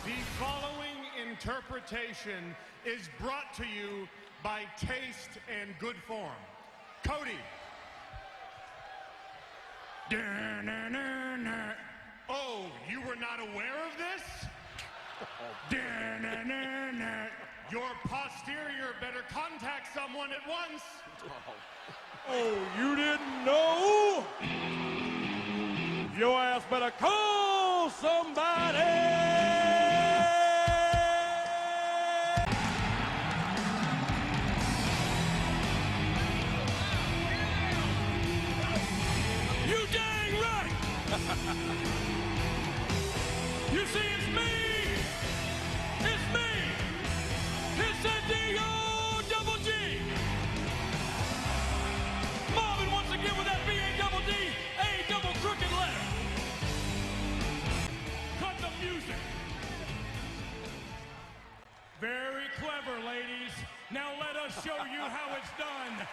The following interpretation is brought to you by Taste and Good Form. Cody. Oh, you were not aware of this? Your posterior better contact someone at once. Oh, you didn't know? Your ass better call somebody! You dang right! You see, it's me! It's me! It's that D-O-double-G! Marvin once again with that B-A-double-D, A-double crooked letter. Cut the music. Very clever, ladies. Now let us show you how it's done.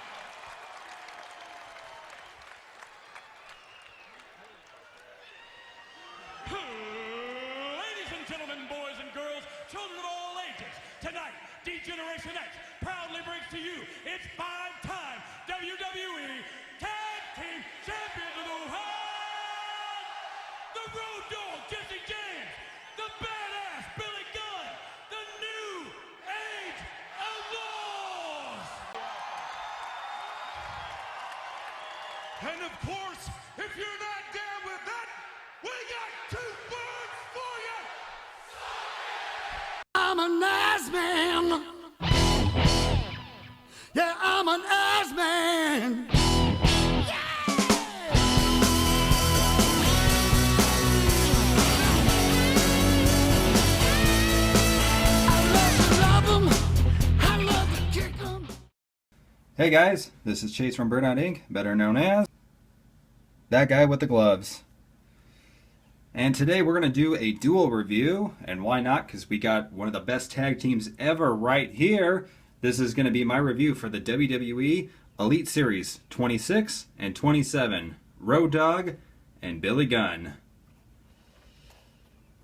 Ladies and gentlemen, boys and girls, children of all ages, tonight, D-Generation X proudly brings to you its 5-time WWE Tag Team Champions of the world, the Road Dogg, Jesse James, the Bad Ass Billy Gunn, the new Age Outlaws. And of course, if you're not down with that, we got 2 words for you. I'm an ass man. Yeah, I'm an ass man. Hey guys, this is Chase from Burnout Inc., better known as that guy with the gloves. And today we're going to do a dual review, and why not? Because we got one of the best tag teams ever right here. This is going to be my review for the WWE Elite Series 26 and 27, Road Dogg and Billy Gunn.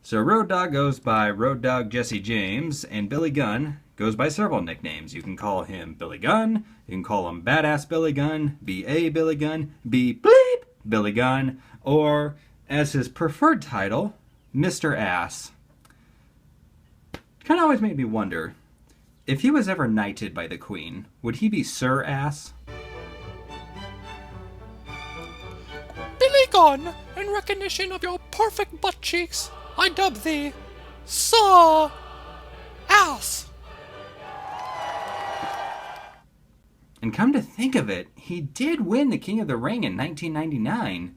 So Road Dogg goes by Road Dogg Jesse James, and Billy Gunn goes by several nicknames. You can call him Billy Gunn, you can call him Bad Ass Billy Gunn, BA Billy Gunn, B Bleep Billy Gunn, or as his preferred title, Mr. Ass. Kind of always made me wonder, if he was ever knighted by the Queen, would he be Sir Ass? Billy Gunn, in recognition of your perfect butt cheeks, I dub thee Sir Ass. And come to think of it, he did win the King of the Ring in 1999.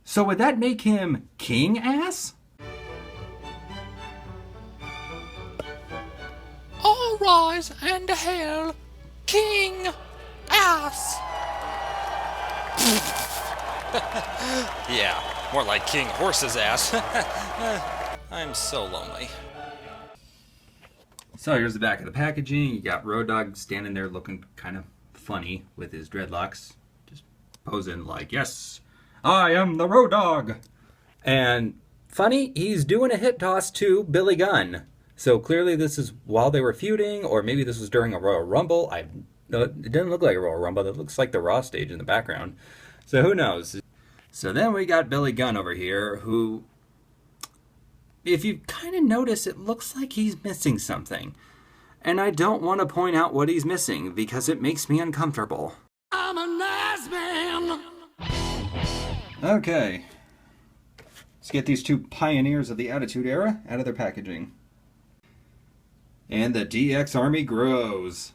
So would that make him King Ass? All rise and hail King Ass. Yeah, more like King Horse's ass. I'm so lonely. So here's the back of the packaging. You got Road Dogg standing there looking kind of funny with his dreadlocks. Just posing like, yes, I am the Road Dogg. And funny, he's doing a hip toss to Billy Gunn. So clearly this is while they were feuding, or maybe this was during a Royal Rumble. No, it didn't look like a Royal Rumble. It looks like the Raw stage in the background. So who knows? So then we got Billy Gunn over here, who, if you kind of notice, it looks like he's missing something. And I don't want to point out what he's missing because it makes me uncomfortable. I'm a nice man. Okay. Let's get these 2 pioneers of the Attitude Era out of their packaging. And the DX Army grows.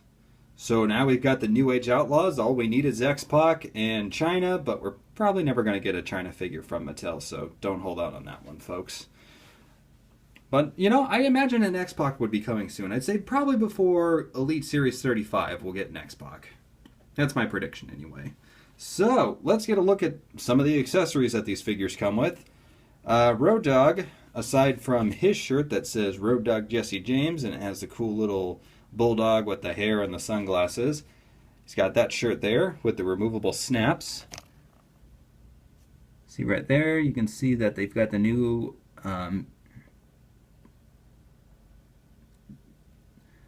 So now we've got the New Age Outlaws. All we need is X-Pac and China, but we're probably never going to get a China figure from Mattel, so don't hold out on that one, folks. But, you know, I imagine an X-Pac would be coming soon. I'd say probably before Elite Series 35 we'll get an X-Pac. That's my prediction anyway. So, let's get a look at some of the accessories that these figures come with. Road Dogg, aside from his shirt that says Road Dogg Jesse James, and it has the cool little bulldog with the hair and the sunglasses. He's got that shirt there with the removable snaps. See right there, you can see that they've got the new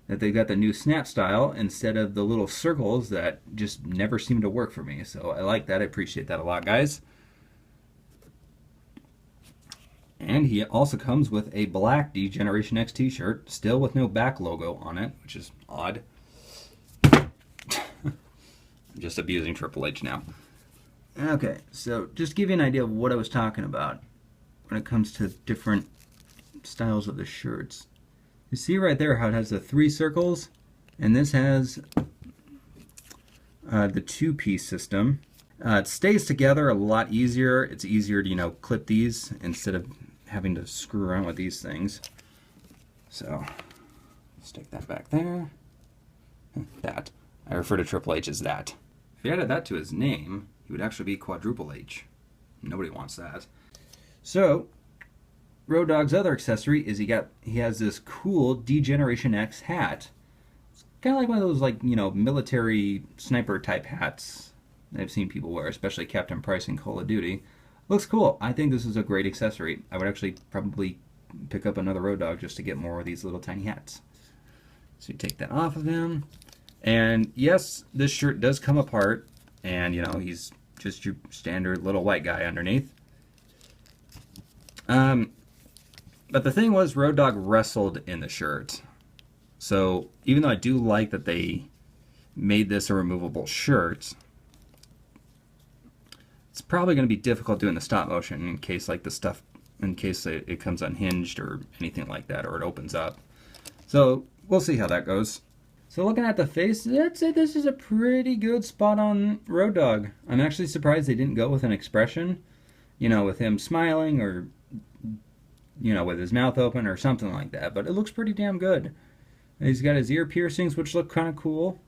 that they got the new snap style instead of the little circles that just never seem to work for me. So I like that. I appreciate that a lot, guys. And he also comes with a black D-Generation X t-shirt, still with no back logo on it, which is odd. I'm just abusing Triple H now. Okay, so just to give you an idea of what I was talking about when it comes to different styles of the shirts. You see right there how it has the 3 circles, and this has the 2-piece system. It stays together a lot easier. It's easier to, you know, clip these instead of having to screw around with these things. So, stick that back there. That. I refer to Triple H as that. If he added that to his name, he would actually be Quadruple H. Nobody wants that. So, Road Dogg's other accessory is he has this cool D-Generation X hat. It's kind of like one of those, like, you know, military sniper type hats that I've seen people wear, especially Captain Price in Call of Duty. Looks cool. I think this is a great accessory. I would actually probably pick up another Road Dogg just to get more of these little tiny hats. So you take that off of him. And yes, this shirt does come apart. And, you know, he's just your standard little white guy underneath. But the thing was, Road Dogg wrestled in the shirt. So even though I do like that they made this a removable shirt, it's probably going to be difficult doing the stop motion in case like the stuff, in case it comes unhinged or anything like that, or it opens up. So we'll see how that goes. So looking at the face, I'd say this is a pretty good spot on Road Dogg. I'm actually surprised they didn't go with an expression, you know, with him smiling or, you know, with his mouth open or something like that. But it looks pretty damn good. And he's got his ear piercings, which look kind of cool.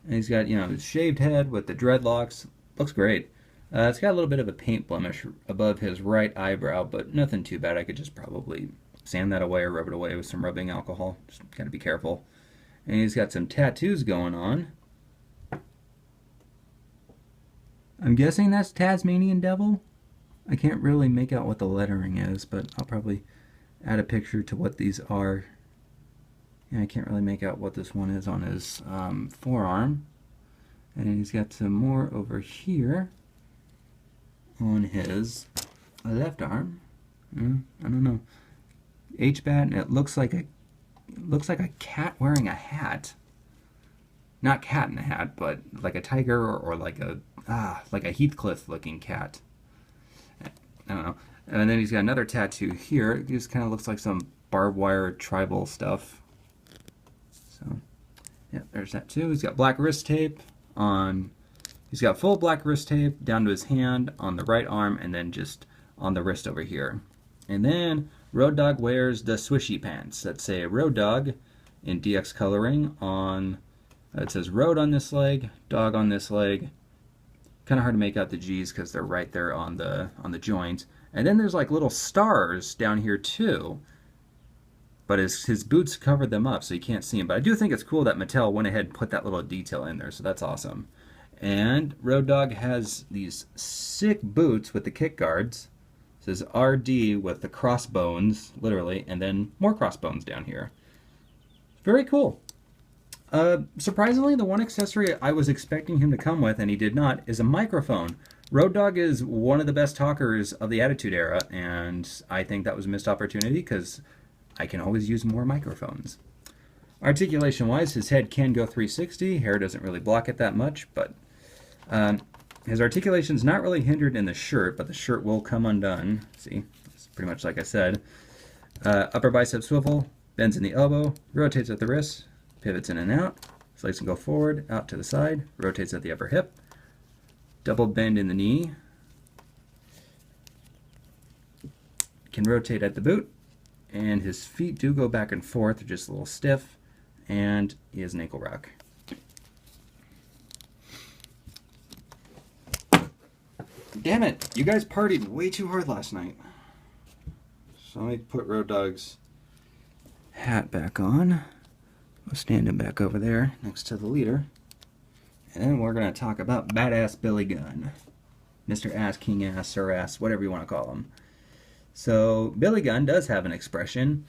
And he's got, you know, his shaved head with the dreadlocks. Looks great. It's got a little bit of a paint blemish above his right eyebrow, but nothing too bad. I could just probably sand that away or rub it away with some rubbing alcohol. Just gotta be careful. And he's got some tattoos going on. I'm guessing that's Tasmanian Devil. I can't really make out what the lettering is, but I'll probably add a picture to what these are. Yeah, I can't really make out what this one is on his forearm. And he's got some more over here on his left arm. I don't know. H-bat, and it looks like a cat wearing a hat. Not cat in a hat, but like a tiger or like a Heathcliff looking cat. I don't know. And then he's got another tattoo here. It just kind of looks like some barbed wire tribal stuff. So, yeah, there's that too. He's got black wrist tape on. He's got full black wrist tape down to his hand on the right arm and then just on the wrist over here. And then Road Dogg wears the swishy pants that say Road Dogg in DX coloring on. It says Road on this leg, Dog on this leg. Kind of hard to make out the G's because they're right there on the joint. And then there's like little stars down here too. But his boots covered them up so you can't see them. But I do think it's cool that Mattel went ahead and put that little detail in there, so that's awesome. And Road Dogg has these sick boots with the kick guards. It says RD with the crossbones, literally, and then more crossbones down here. Very cool. Surprisingly, the one accessory I was expecting him to come with, and he did not, is a microphone. Road Dogg is one of the best talkers of the Attitude Era, and I think that was a missed opportunity because I can always use more microphones. Articulation-wise, his head can go 360. Hair doesn't really block it that much, but his articulation's not really hindered in the shirt, but the shirt will come undone. See, it's pretty much like I said. Upper bicep swivel, bends in the elbow, rotates at the wrist, pivots in and out, so legs can go forward, out to the side, rotates at the upper hip, double bend in the knee, can rotate at the boot, and his feet do go back and forth, they're just a little stiff, and he has an ankle rock. Damn it, you guys partied way too hard last night. So let me put Road Dogg's hat back on. We'll stand him back over there next to the leader. And then we're going to talk about Bad Ass Billy Gunn. Mr. Ass, King Ass, Sir Ass, whatever you want to call him. So Billy Gunn does have an expression,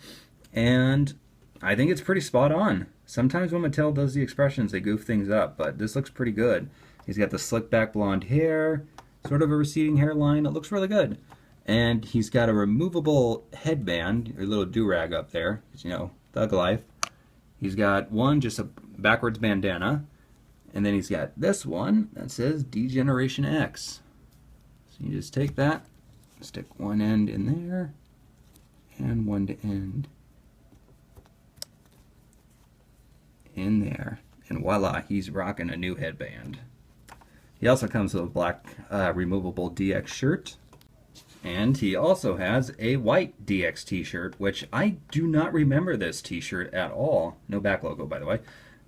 and I think it's pretty spot on. Sometimes when Mattel does the expressions, they goof things up, but this looks pretty good. He's got the slick back blonde hair, sort of a receding hairline. It looks really good. And he's got a removable headband, or little do-rag up there, you know, thug life. He's got one, just a backwards bandana. And then he's got this one that says D-Generation X. So you just take that, stick one end in there, and one end in there. And voila, he's rocking a new headband. He also comes with a black removable DX shirt. And he also has a white DX t-shirt, which I do not remember this t-shirt at all. No back logo, by the way.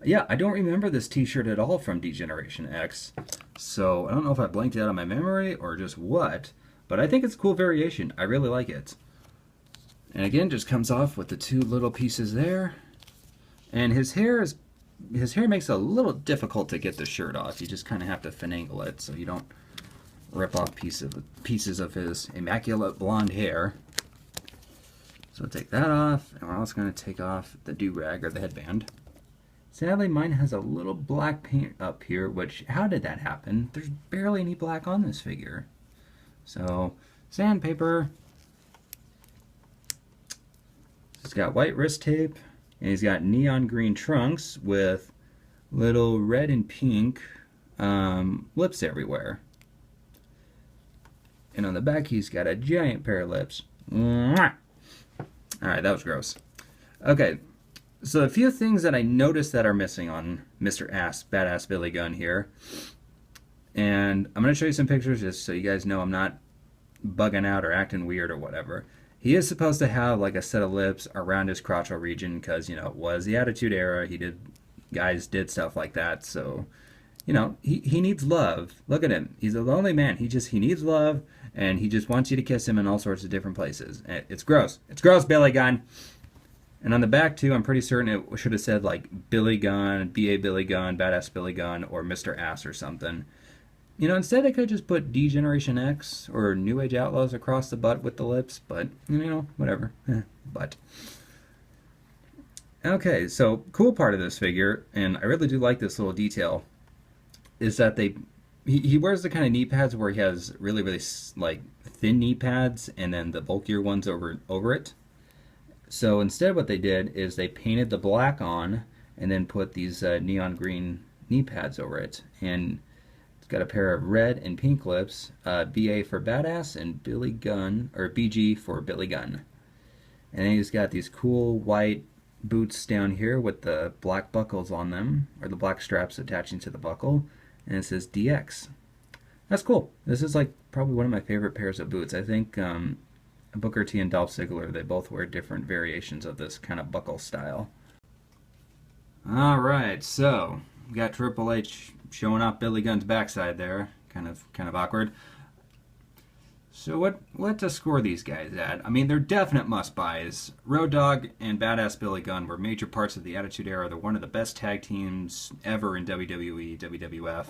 Yeah, I don't remember this t-shirt at all from D-Generation X. So I don't know if I blanked it out of my memory or just what. But I think it's a cool variation. I really like it. And again, just comes off with the two little pieces there. And his hair makes it a little difficult to get the shirt off. You just kind of have to finagle it so you don't rip off pieces of his immaculate blonde hair. So we'll take that off, and we're also going to take off the do-rag or the headband. Sadly, mine has a little black paint up here, which, how did that happen? There's barely any black on this figure. So, sandpaper. He's got white wrist tape, and he's got neon green trunks with little red and pink lips everywhere. And on the back, he's got a giant pair of lips. Alright, that was gross. Okay, so a few things that I noticed that are missing on Mr. Bad Ass Billy Gunn here. And I'm going to show you some pictures just so you guys know I'm not bugging out or acting weird or whatever. He is supposed to have like a set of lips around his crotchal region because, you know, it was the Attitude Era. Guys did stuff like that, so, you know, he needs love. Look at him. He's a lonely man. He needs love, and he just wants you to kiss him in all sorts of different places. It's gross. It's gross, Billy Gunn. And on the back, too, I'm pretty certain it should have said, like, Billy Gunn, BA Billy Gunn, Bad Ass Billy Gunn, or Mr. Ass or something. You know, instead they could just put D-Generation X or New Age Outlaws across the butt with the lips, but, you know, whatever. But. Okay, so, cool part of this figure, and I really do like this little detail, is that he wears the kind of knee pads where he has really, really, like, thin knee pads, and then the bulkier ones over it. So instead what they did is they painted the black on, and then put these neon green knee pads over it. And it's got a pair of red and pink lips, BA for Badass, and Billy Gunn, or BG for Billy Gunn. And then he's got these cool white boots down here with the black buckles on them, or the black straps attaching to the buckle, and it says DX. That's cool. This is like probably one of my favorite pairs of boots. I think Booker T and Dolph Ziggler, they both wear different variations of this kind of buckle style. Alright, so we got Triple H showing off Billy Gunn's backside there. Kind of awkward. So what to score these guys at? I mean, they're definite must-buys. Road Dogg and Bad Ass Billy Gunn were major parts of the Attitude Era. They're one of the best tag teams ever in WWE, WWF.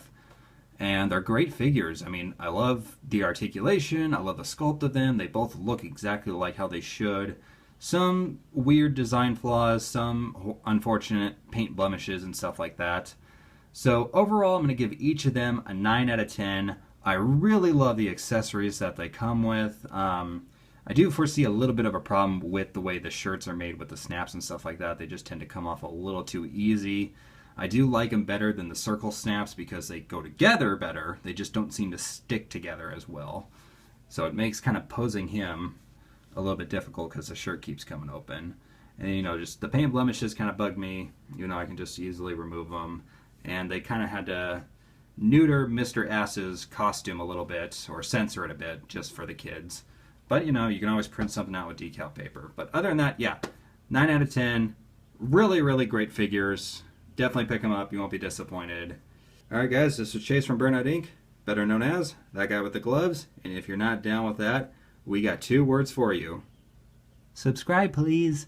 And they're great figures. I mean, I love the articulation. I love the sculpt of them. They both look exactly like how they should. Some weird design flaws, some unfortunate paint blemishes and stuff like that. So overall, I'm going to give each of them a 9 out of 10. I really love the accessories that they come with. I do foresee a little bit of a problem with the way the shirts are made with the snaps and stuff like that. They just tend to come off a little too easy. I do like them better than the circle snaps because they go together better. They just don't seem to stick together as well. So it makes kind of posing him a little bit difficult because the shirt keeps coming open. And, you know, just the paint blemishes kind of bug me. You know, I can just easily remove them. And they kind of had to neuter Mr. Ass's costume a little bit, or censor it a bit, just for the kids. But, you know, you can always print something out with decal paper. But other than that, yeah, 9 out of 10. Really, really great figures. Definitely pick them up. You won't be disappointed. Alright guys, this is Chase from Burnout Inc., better known as that guy with the gloves. And if you're not down with that, we got 2 words for you. Subscribe, please.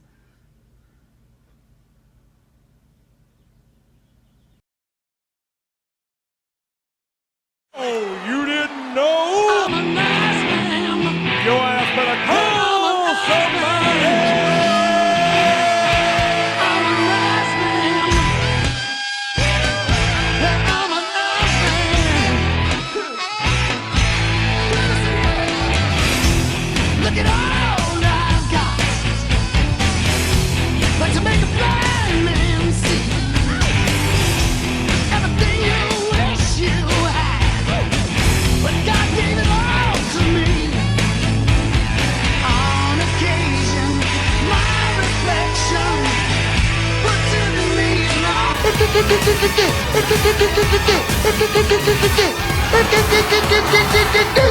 Oh, you didn't know? I'm a nice man. Your ass better call somebody. I'm a nice man.